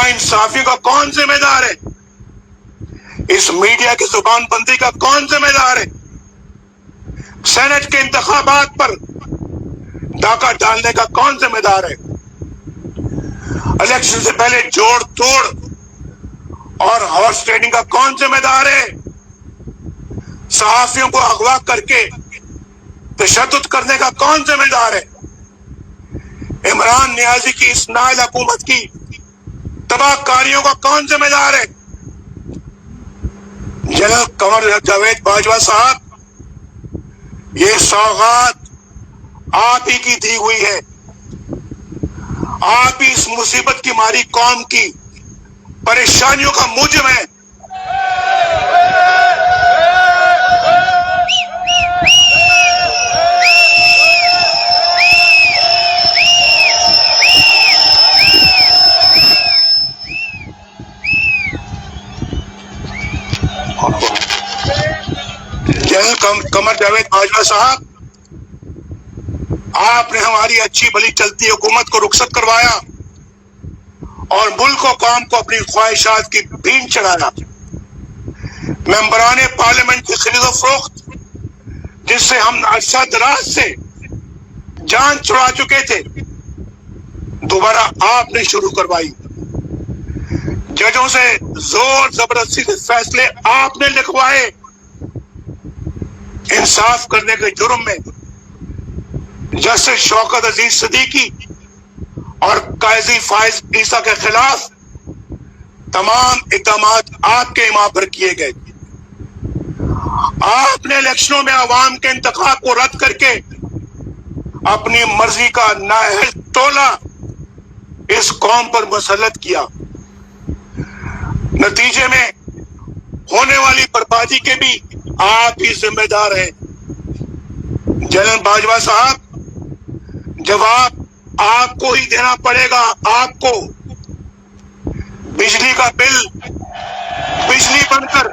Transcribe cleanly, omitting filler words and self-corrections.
नाइंसाफी का कौन जिम्मेदार है? इस मीडिया की जुबान बंदी का कौन जिम्मेदार है? सेनेट के इंतखाबात पर डाका डालने का कौन जिम्मेदार है? इलेक्शन से पहले जोड़ तोड़ और हॉर्स ट्रेडिंग का कौन जिम्मेदार है? सहाफियों को अगवा करके तशद्दुद करने का कौन जिम्मेदार है? इमरान नियाजी की इस नाइल हुकूमत की तबाहकारियों का कौन जिम्मेदार है? जनरल कमर जावेद बाजवा साहब, ये सौगात आप ही की दी हुई है। आप ही इस मुसीबत की मारी कौम की परेशानियों का मूजिब है। जनरल कमर जावेद बाजवा साहब, आपने हमारी अच्छी भली चलती हुकूमत को रुखसत करवाया और मुल्क और कौम को अपनी ख्वाहिशात की बीन चढ़ाया। मेंबरान पार्लियामेंट की खरीद फरोख्त, जिससे हम अरसा दराज से जान छुड़ा चुके थे, दोबारा आपने शुरू करवाई। जजों से जोर जबरदस्ती से फैसले आपने लिखवाए। इंसाफ करने के जुर्म में जस्टिस शौकत अजीज सिद्दीकी और काजी फाइज ईसा के खिलाफ तमाम इक़दामात आपके इमाम पर किए गए। आपने इलेक्शनों में अवाम के इंतखाब को रद्द करके अपनी मर्जी का नाअहल टोला इस कौम पर मुसल्लत किया। नतीजे में होने वाली बर्बादी के भी आप ही जिम्मेदार हैं। जनरल बाजवा साहब, जवाब आपको ही देना पड़ेगा। आपको बिजली का बिल बिजली बनकर